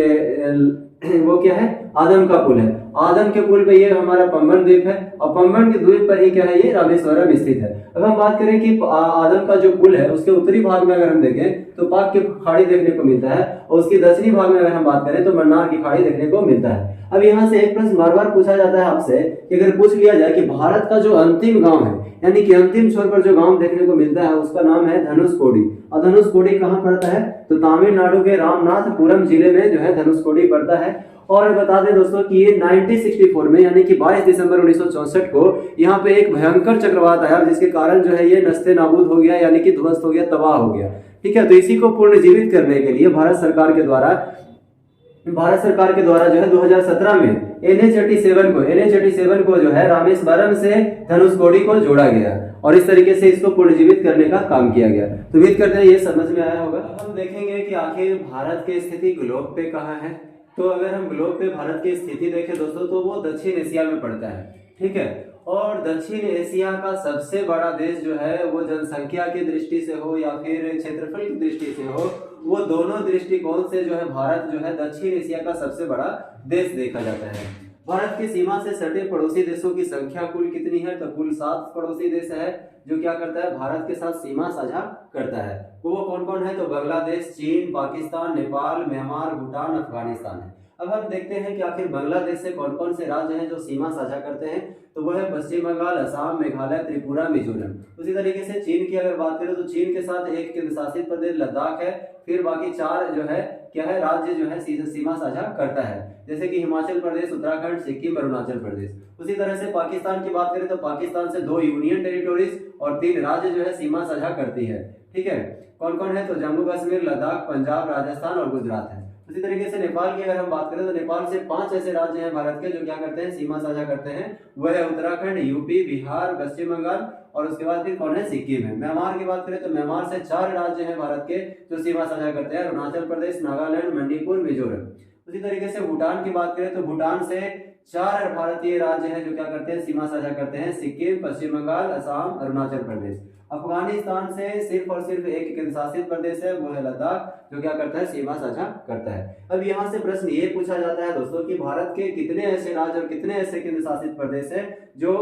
वो क्या है, आदम का पुल है। आदम के पुल पे ये हमारा पंबन द्वीप है और पंबन के द्वीप पर ही क्या है, ये रामेश्वरम स्थित है। अब हम बात करें कि आदम का जो पुल है उसके उत्तरी भाग में अगर हम देखें तो पाक की खाड़ी देखने को मिलता है और उसकी दक्षिणी भाग में अगर हम बात करें तो मन्नार की खाड़ी देखने को मिलता है। अब यहाँ से एक प्रश्न बार बार पूछा जाता है आपसे कि अगर पूछ लिया जाए कि भारत का जो अंतिम गांव है, यानी कि अंतिम छोर पर जो गांव देखने को मिलता है उसका नाम है धनुषकोडी। और धनुषकोडी कहाँ पड़ता है, तो तमिलनाडु के रामनाथपुरम जिले में जो है धनुषकोडी पड़ता है। और बता दें दोस्तों कि ये 1964 में यानी कि 22 दिसंबर 1964 को यहाँ पे एक भयंकर चक्रवात आया जिसके कारण जो है ये नस्ते नाबूद हो गया, यानी कि ध्वस्त हो गया, तबाह हो गया, ठीक है। तो इसी को पुनर्जीवित करने के लिए भारत सरकार के द्वारा जो है 2017 में NH87 को जो है रामेश्वरम से धनुषकोडी को जोड़ा गया और इस तरीके से इसको पुनर्जीवित करने का काम किया गया। तो उम्मीद करते हैं ये समझ में आया होगा। हम देखेंगे कि आखिर भारत की स्थिति ग्लोब पे कहाँ है। तो अगर हम ग्लोब पे भारत की स्थिति देखें दोस्तों तो वो दक्षिण एशिया में पड़ता है, ठीक है। और दक्षिण एशिया का सबसे बड़ा देश जो है वो जनसंख्या की दृष्टि से हो या फिर क्षेत्रफल की दृष्टि से हो, वो दोनों दृष्टिकोण से जो है भारत जो है दक्षिण एशिया का सबसे बड़ा देश देखा जाता है। भारत की सीमा से सटे पड़ोसी देशों की संख्या कुल कितनी है, तो कुल 7 पड़ोसी देश है जो क्या करता है, भारत के साथ सीमा साझा करता है। वो कौन कौन है, तो बांग्लादेश, चीन, पाकिस्तान, नेपाल, म्यांमार, भूटान, अफगानिस्तान है। अब हम देखते हैं कि आखिर बांग्लादेश से कौन कौन से राज्य हैं जो सीमा साझा करते हैं, तो वह है पश्चिम बंगाल, असम, मेघालय, त्रिपुरा, मिजोरम। उसी तरीके से चीन की अगर बात करें तो चीन के साथ एक केंद्र शासित प्रदेश लद्दाख है, फिर बाकी 4 जो है क्या है, राज्य जो है सीमा साझा करता है, जैसे कि हिमाचल प्रदेश, उत्तराखंड, सिक्किम, अरुणाचल प्रदेश। उसी तरह से पाकिस्तान की बात करें तो पाकिस्तान से 2 यूनियन टेरिटोरीज और 3 राज्य जो है सीमा साझा करती है, ठीक है। कौन कौन है, तो जम्मू कश्मीर, लद्दाख, पंजाब, राजस्थान और गुजरात है। उसी तरीके से नेपाल की अगर हम बात करें तो नेपाल से 5 ऐसे राज्य हैं भारत के जो क्या करते हैं, सीमा साझा करते हैं। वह है उत्तराखंड, यूपी, बिहार, पश्चिम बंगाल और उसके बाद फिर कौन है, सिक्किम है। म्यांमार की बात करें तो म्यांमार से 4 राज्य हैं भारत के जो सीमा साझा करते हैं, अरुणाचल प्रदेश, नागालैंड, मणिपुर, मिजोरम। उसी तरीके से भूटान की बात करें तो भूटान से 4 भारतीय राज्य हैं जो क्या करते हैं, सीमा साझा करते हैं, सिक्किम, पश्चिम बंगाल, असम, अरुणाचल प्रदेश। अफगानिस्तान से सिर्फ और सिर्फ एक केंद्र शासित प्रदेश है, वो है लद्दाख, जो क्या करता है, सीमा साझा करता है। अब यहाँ से प्रश्न ये पूछा जाता है दोस्तों कि भारत के कितने ऐसे राज्य और कितने ऐसे केंद्र शासित प्रदेश है जो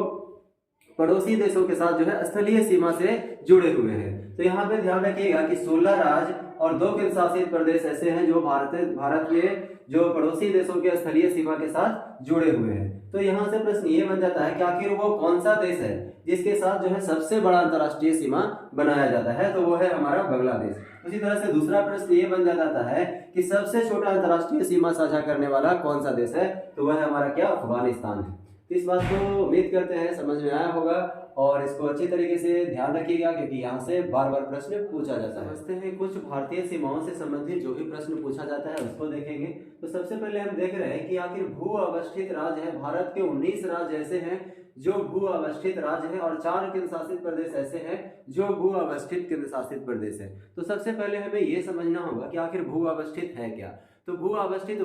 पड़ोसी देशों के साथ जो है स्थलीय सीमा से जुड़े हुए हैं। तो यहाँ पे ध्यान रखिएगा कि 16 राज्य और 2 केंद्र शासित प्रदेश ऐसे हैं जो भारत के जो पड़ोसी देशों के स्थलीय सीमा के साथ जुड़े हुए हैं। तो यहाँ से प्रश्न ये बन जाता है कि आखिर वो कौन सा देश है जिसके साथ जो है सबसे बड़ा अंतर्राष्ट्रीय सीमा बनाया जाता है, तो वो है हमारा बांग्लादेश। उसी तरह से दूसरा प्रश्न ये बन जाता है कि सबसे छोटा अंतर्राष्ट्रीय सीमा साझा करने वाला कौन सा देश है, तो वह हमारा क्या, अफगानिस्तान है। इस बात को उम्मीद करते हैं समझ में आया होगा और इसको अच्छी तरीके से ध्यान रखिएगा क्योंकि यहाँ से बार बार प्रश्न पूछा जाता है। समझते हैं कुछ भारतीय सीमाओं से संबंधित जो भी प्रश्न पूछा जाता है उसको देखेंगे। तो सबसे पहले हम देख रहे हैं कि आखिर भू अवस्थित राज्य है, भारत के 19 राज्य ऐसे हैं जो भू अवस्थित राज्य है और 4 केंद्र शासित प्रदेश ऐसे हैं जो भू अवस्थित केंद्र शासित प्रदेश है। तो सबसे पहले हमें ये समझना होगा कि आखिर भू अवस्थित है क्या। तो भू अवस्थित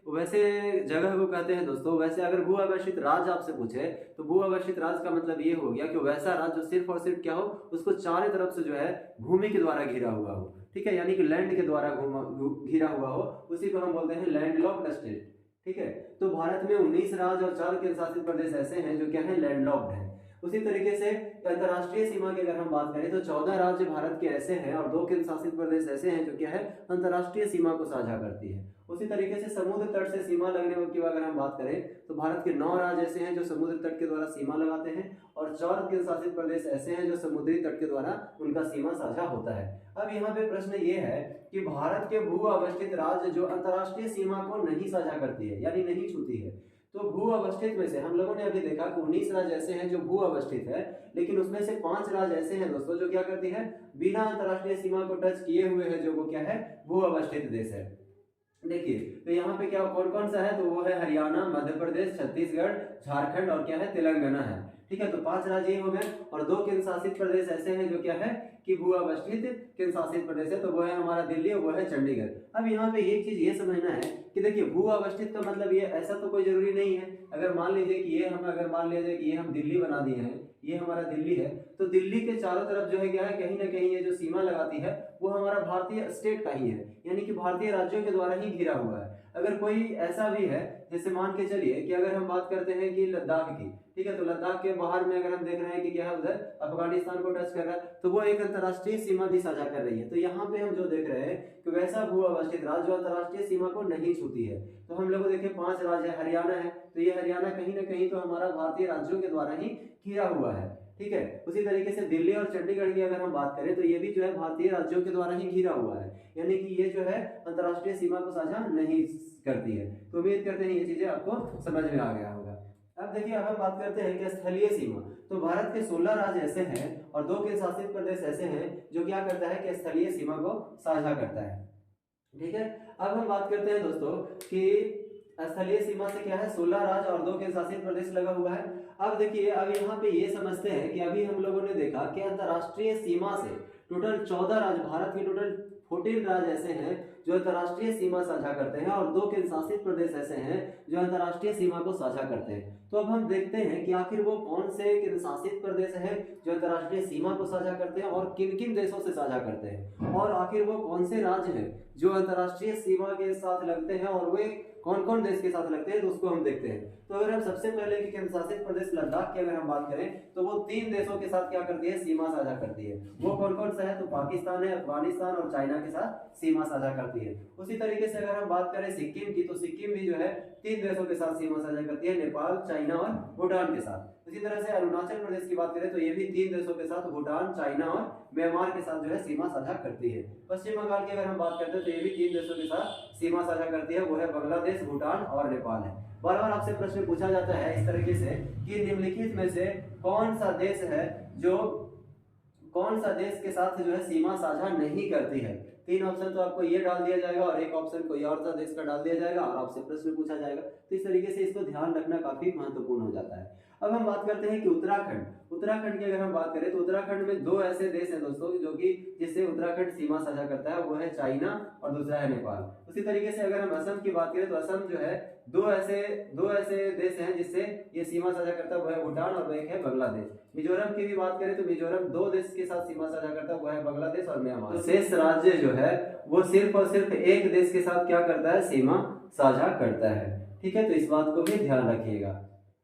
वैसे जगह को कहते हैं दोस्तों। वैसे अगर भू अवस्थित राज्य आपसे पूछे तो भू अवस्थित राज्य का मतलब ये हो गया कि वैसा राज्य जो सिर्फ और सिर्फ क्या हो, उसको चारों तरफ से जो है भूमि के द्वारा घिरा हुआ हो, ठीक है, यानी कि लैंड के द्वारा घिरा हुआ हो, उसी को हम बोलते हैं लैंडलॉक्ड स्टेट, ठीक है। तो भारत में 19 राज्य और 4 केंद्र शासित प्रदेश ऐसे हैं जो क्या है, लैंडलॉक्ड है। उसी तरीके से अंतर्राष्ट्रीय सीमा की अगर हम बात करें तो 14 राज्य भारत के ऐसे हैं और 2 केंद्र शासित प्रदेश ऐसे हैं जो क्या है अंतर्राष्ट्रीय सीमा को साझा करती है। उसी तरीके से समुद्र तट से सीमा लगने की अगर हम बात करें तो भारत के 9 राज्य ऐसे हैं जो समुद्र तट के द्वारा सीमा लगाते हैं और 4 केंद्र शासित प्रदेश ऐसे हैं जो समुद्री तट के द्वारा उनका सीमा साझा होता है। अब यहाँ पे प्रश्न ये है कि भारत के भू अवस्थित राज्य जो अंतर्राष्ट्रीय सीमा को नहीं साझा करती है यानी नहीं छूती है, तो भू अवस्थित में से हम लोगों ने अभी देखा कि 19 राज्य ऐसे हैं जो भू अवस्थित है, लेकिन उसमें से 5 राज्य ऐसे हैं दोस्तों जो क्या करती है बिना अंतर्राष्ट्रीय सीमा को टच किए हुए है, जो वो क्या है भू अवस्थित देश है। देखिए तो यहाँ पे क्या कौन कौन सा है, तो वो है हरियाणा, मध्य प्रदेश, छत्तीसगढ़, झारखंड और क्या है तेलंगाना है। ठीक है, तो 5 राज्य हो गए और 2 केंद्र शासित प्रदेश ऐसे हैं जो क्या है कि भू अवस्थित केंद्र शासित प्रदेश है, तो वो है हमारा दिल्ली और वो है चंडीगढ़। अब यहाँ पे एक चीज ये समझना है कि देखिए भू अवस्थित का मतलब ये ऐसा तो कोई जरूरी नहीं है। अगर मान लीजिए कि ये हम दिल्ली बना दिए हैं, ये हमारा दिल्ली है, तो दिल्ली के चारों तरफ जो है क्या है कहीं ना कहीं ये जो सीमा लगाती है वो हमारा भारतीय स्टेट का ही है, यानी कि भारतीय राज्यों के द्वारा ही घिरा हुआ है। अगर कोई ऐसा भी है जैसे मान के चलिए कि अगर हम बात करते हैं कि लद्दाख की, ठीक है, तो लद्दाख के बाहर में अगर हम देख रहे हैं कि क्या है उधर अफगानिस्तान को टच कर रहा है, तो वो एक अंतर्राष्ट्रीय सीमा भी साझा कर रही है। तो यहाँ पे हम जो देख रहे हैं कि वैसा भू अवस्थित राज्य जो अंतर्राष्ट्रीय सीमा को नहीं छूती है। तो हम लोग देखिए 5 राज्य है, हरियाणा है, तो ये हरियाणा कहीं ना कहीं तो हमारा भारतीय राज्यों के द्वारा ही घिरा हुआ है। ठीक है, उसी तरीके से दिल्ली और चंडीगढ़ की अगर हम बात करें तो ये भी जो है भारतीय राज्यों के द्वारा ही घिरा हुआ है, यानी कि ये जो है अंतर्राष्ट्रीय सीमा को साझा नहीं करती है। तो उम्मीद करते हैं ये चीजें आपको समझ में आ गया होगा। अब देखिए अब हम बात करते हैं कि स्थलीय सीमा, तो भारत के 16 राज्य ऐसे हैं और 2 केंद्र शासित प्रदेश ऐसे हैं जो क्या करता है कि स्थलीय सीमा को साझा करता है। ठीक है, अब हम बात करते हैं दोस्तों कि स्थलीय सीमा से क्या है 16 राज्य और 2 केंद्र शासित प्रदेश लगा हुआ है। अब देखिए अब यहाँ पे ये समझते हैं कि अभी हम लोगों ने देखा कि अंतर्राष्ट्रीय सीमा से टोटल 14 राज्य, भारत के टोटल 14 राज्य ऐसे हैं जो अंतर्राष्ट्रीय सीमा साझा करते हैं और 2 केंद्र शासित प्रदेश ऐसे हैं जो अंतर्राष्ट्रीय सीमा को साझा करते हैं। तो अब हम देखते हैं कि आखिर वो कौन से केंद्र शासित प्रदेश हैं जो अंतर्राष्ट्रीय सीमा को साझा करते हैं और किन किन देशों से साझा करते हैं, और आखिर वो कौन से राज्य हैं जो अंतर्राष्ट्रीय सीमा के साथ लगते हैं और वे कौन कौन देश के साथ लगते हैं, तो उसको हम देखते हैं। तो अगर हम सबसे पहले कि केंद्र शासित प्रदेश लद्दाख की अगर हम बात करें तो वो 3 देशों के साथ क्या करती है सीमा साझा करती है। वो कौन कौन सा है, तो पाकिस्तान है, अफगानिस्तान और चाइना के साथ सीमा साझा करती है। उसी तरीके से अगर हम बात करें सिक्किम की, तो सिक्किम भी जो है 3 देशों के साथ सीमा साझा करती है, नेपाल, चाइना और भूटान के साथ। इसी तरह से अरुणाचल प्रदेश की बात करें तो ये भी 3 देशों के साथ भूटान, चाइना और म्यांमार के साथ जो है सीमा साझा करती है। पश्चिम बंगाल की अगर हम बात करते हैं तो ये भी 3 देशों के साथ सीमा साझा करती है, वो है बांग्लादेश, भूटान और नेपाल है। बार बार आपसे प्रश्न पूछा जाता है इस तरीके से कि निम्नलिखित में से कौन सा देश है जो कौन सा देश के साथ जो है सीमा साझा नहीं करती है। 3 ऑप्शन तो आपको ये डाल दिया जाएगा और एक ऑप्शन कोई और सा देश का डाल दिया जाएगा और आपसे प्रश्न पूछा जाएगा। तो इस तरीके से इसको ध्यान रखना काफी महत्वपूर्ण हो जाता है। अब हम बात करते हैं कि उत्तराखंड की अगर हम बात करें तो उत्तराखंड में 2 ऐसे देश हैं दोस्तों जो कि जिससे उत्तराखंड सीमा साझा करता है, वो है चाइना और दूसरा है नेपाल। उसी तरीके से अगर हम असम की बात करें तो असम जो है दो ऐसे देश हैं जिससे ये सीमा साझा करता है, वो है भूटान और एक है बांग्लादेश। मिजोरम की भी बात करें तो मिजोरम 2 देश के साथ सीमा साझा करता है, वो है बांग्लादेश और म्यांमार। तो शेष राज्य जो है वो सिर्फ और सिर्फ एक देश के साथ क्या करता है सीमा साझा करता है। ठीक है, तो इस बात को भी ध्यान रखिएगा।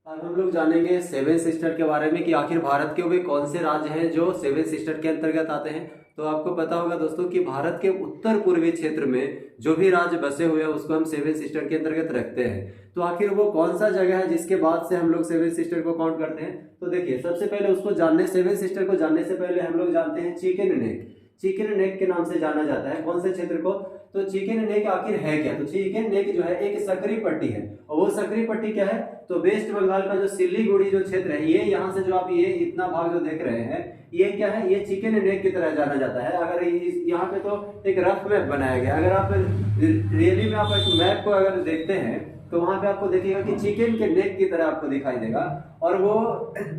अब हम लोग जानेंगे 7 सिस्टर के बारे में कि आखिर भारत के वे कौन से राज्य हैं जो 7 सिस्टर के अंतर्गत आते हैं। तो आपको पता होगा दोस्तों कि भारत के उत्तर पूर्वी क्षेत्र में जो भी राज्य बसे हुए हैं उसको हम 7 सिस्टर के अंतर्गत रखते हैं। तो आखिर वो कौन सा जगह है जिसके बाद से हम लोग 7 सिस्टर को काउंट करते हैं। तो देखिए सबसे पहले उसको जानने 7 सिस्टर को जानने से पहले हम लोग जानते हैं चिकन नेक के नाम से जाना जाता है कौन से क्षेत्र को। तो चिकन नेक आखिर है क्या, तो चिकन नेक जो है एक सकरी पट्टी है और वो सकरी पट्टी क्या है, तो वेस्ट बंगाल का जो सिलीगुड़ी जो क्षेत्र है ये यहाँ से जो आप ये इतना भाग जो देख रहे हैं ये क्या है, ये चिकन नेक की तरह जाना जाता है। अगर यहाँ पे तो एक रफ मैप बनाया गया, अगर आप रियली में आप एक मैप को अगर देखते हैं तो वहां पे आपको देखिएगा कि चिकन के नेक की तरह आपको दिखाई देगा और वो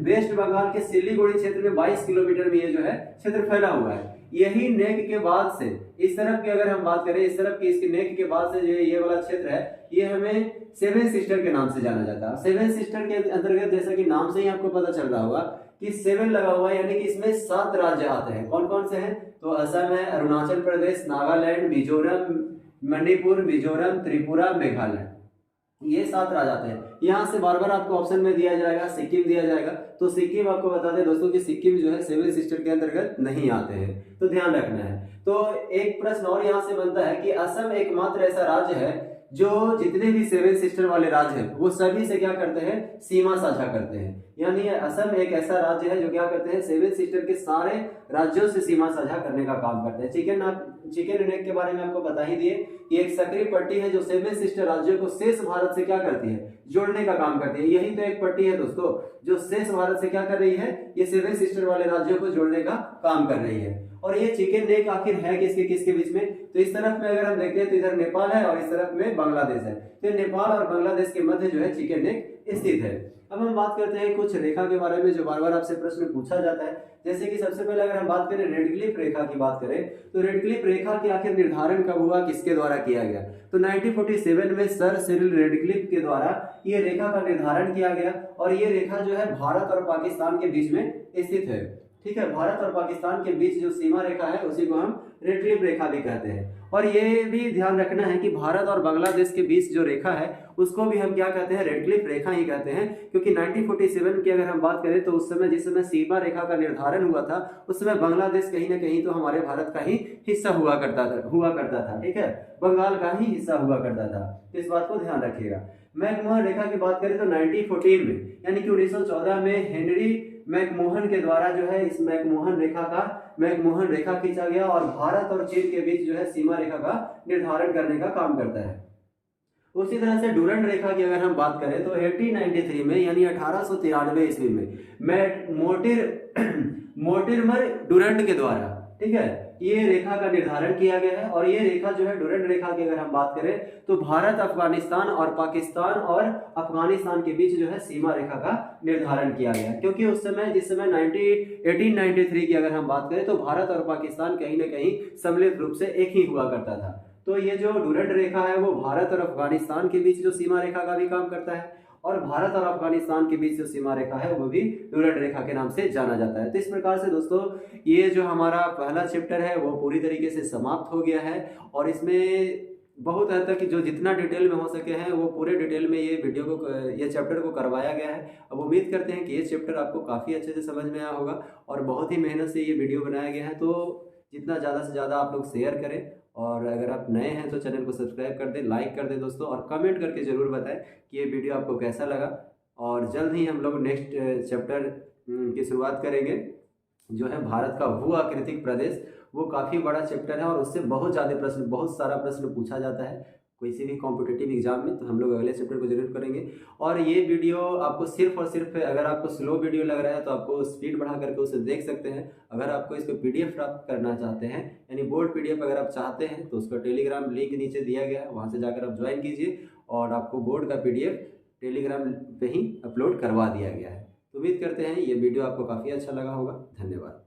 वेस्ट बंगाल के सिलीगुड़ी क्षेत्र में 22 किलोमीटर में ये जो है क्षेत्र फैला हुआ है। यही नेक के बाद से इस तरफ की अगर हम बात करें, इस तरफ की इसके नेक के बाद से जो ये वाला क्षेत्र है ये हमें 7 सिस्टर के नाम से जाना जाता है। 7 सिस्टर के अंतर्गत जैसा कि नाम से ही आपको पता चल रहा होगा कि 7 लगा हुआ है, यानी कि इसमें 7 राज्य आते हैं। कौन कौन से हैं, तो असम है, अरुणाचल प्रदेश, नागालैंड, मिजोरम, मणिपुर, मिजोरम, त्रिपुरा, मेघालय। ये 7 राज्य आते हैं। यहाँ से बार बार आपको ऑप्शन में दिया जाएगा, सिक्किम दिया जाएगा, तो सिक्किम आपको बता दें दोस्तों कि सिक्किम जो है 7 सिस्टर के अंतर्गत नहीं आते हैं, तो ध्यान रखना है। तो एक प्रश्न और यहाँ से बनता है कि असम एकमात्र ऐसा राज्य है जो जितने भी 7 सिस्टर वाले राज्य हैं वो सभी से क्या करते हैं, सीमा साझा करते हैं। यानी असम एक ऐसा राज्य है जो क्या करते हैं, 7 सिस्टर के सारे राज्यों से सीमा साझा करने का काम करते हैं। चिकन नेक के बारे में आपको बता ही दिए कि एक सक्रिय पट्टी है जो 7 सिस्टर राज्यों को शेष भारत से क्या करती है, जोड़ने का काम करती है। यही तो एक पट्टी है दोस्तों जो शेष भारत से क्या कर रही है, ये 7 सिस्टर वाले राज्यों को जोड़ने का काम कर रही है। और ये चिकन नेक आखिर है किसके किसके बीच में, तो इस तरफ में अगर हम देखते हैं तो इधर नेपाल है और इस तरफ में बांग्लादेश है। तो नेपाल और बांग्लादेश के मध्य जो है चिकन नेक स्थित है। अब हम बात करते हैं कुछ रेखा के बारे में जो बार बार आपसे प्रश्न पूछा जाता है। जैसे कि सबसे पहले अगर हम बात करें रेडक्लिफ रेखा की बात करें, तो रेडक्लिफ रेखा के आखिर निर्धारण कब हुआ, किसके द्वारा किया गया, तो 1947 में सर सिरिल रेडक्लिफ के द्वारा ये रेखा का निर्धारण किया गया। और ये रेखा जो है भारत और पाकिस्तान के बीच में स्थित है। ठीक है, भारत और पाकिस्तान के बीच जो सीमा रेखा है उसी को हम रेडक्लिफ रेखा भी कहते हैं। और ये भी ध्यान रखना है कि भारत और बांग्लादेश के बीच जो रेखा है उसको भी हम क्या कहते हैं, रेडक्लिफ रेखा ही कहते हैं। क्योंकि 1947 की अगर हम बात करें तो उस समय जिस समय सीमा रेखा का निर्धारण हुआ था उस समय बांग्लादेश कहीं ना कहीं तो हमारे भारत का ही हिस्सा हुआ करता था। ठीक है, बंगाल का ही हिस्सा हुआ करता था, इस बात को ध्यान रखिएगा। मैकमोहन रेखा की बात करें तो 1914 में यानी कि 1914 में हेनरी मैकमोहन के द्वारा जो है इस मैकमोहन रेखा खींचा गया और भारत और चीन के बीच जो है सीमा रेखा का निर्धारण करने का काम करता है। उसी तरह से डुरंड रेखा की अगर हम बात करें तो 1893 में यानी 1893 ईस्वी में मोर्टिमर डुरंड के द्वारा, ठीक है, ये रेखा का निर्धारण किया गया है। और ये रेखा जो है डुरंड रेखा की अगर हम बात करें तो भारत, अफगानिस्तान और पाकिस्तान और अफगानिस्तान के बीच जो है सीमा रेखा का निर्धारण किया गया। क्योंकि उस समय जिस समय 1893 की अगर हम बात करें तो भारत और पाकिस्तान कहीं ना कहीं सम्मिलित रूप से एक ही हुआ करता था। तो ये जो डुरंड रेखा है वो भारत और अफगानिस्तान के बीच जो सीमा रेखा का भी काम करता है और भारत और अफगानिस्तान के बीच जो सीमा रेखा है वो भी डुरंड रेखा के नाम से जाना जाता है। तो इस प्रकार से दोस्तों ये जो हमारा पहला चैप्टर है वो पूरी तरीके से समाप्त हो गया है और इसमें बहुत हद तक जो जितना डिटेल में हो सके हैं वो पूरे डिटेल में ये चैप्टर को करवाया गया है। अब उम्मीद करते हैं कि ये चैप्टर आपको काफ़ी अच्छे से समझ में आया होगा और बहुत ही मेहनत से ये वीडियो बनाया गया है। तो जितना ज़्यादा से ज़्यादा आप लोग शेयर करें और अगर आप नए हैं तो चैनल को सब्सक्राइब कर दें, लाइक कर दें दोस्तों, और कमेंट करके ज़रूर बताएं कि ये वीडियो आपको कैसा लगा। और जल्द ही हम लोग नेक्स्ट चैप्टर की शुरुआत करेंगे जो है भारत का भू आकृतिक प्रदेश। वो काफ़ी बड़ा चैप्टर है और उससे बहुत सारा प्रश्न पूछा जाता है किसी भी कॉम्पिटिटिव एग्जाम में। तो हम लोग अगले चैप्टर को जरूर करेंगे। और ये वीडियो आपको सिर्फ और सिर्फ अगर आपको स्लो वीडियो लग रहा है तो आपको स्पीड बढ़ा करके उसे देख सकते हैं। अगर आपको इसको PDF प्राप्त करना चाहते हैं यानी बोर्ड PDF अगर आप चाहते हैं तो उसका टेलीग्राम लिंक नीचे दिया गया है, वहाँ से जाकर आप ज्वाइन कीजिए और आपको बोर्ड का PDF टेलीग्राम पे ही अपलोड करवा दिया गया है। तो उम्मीद करते हैं ये वीडियो आपको काफ़ी अच्छा लगा होगा। धन्यवाद।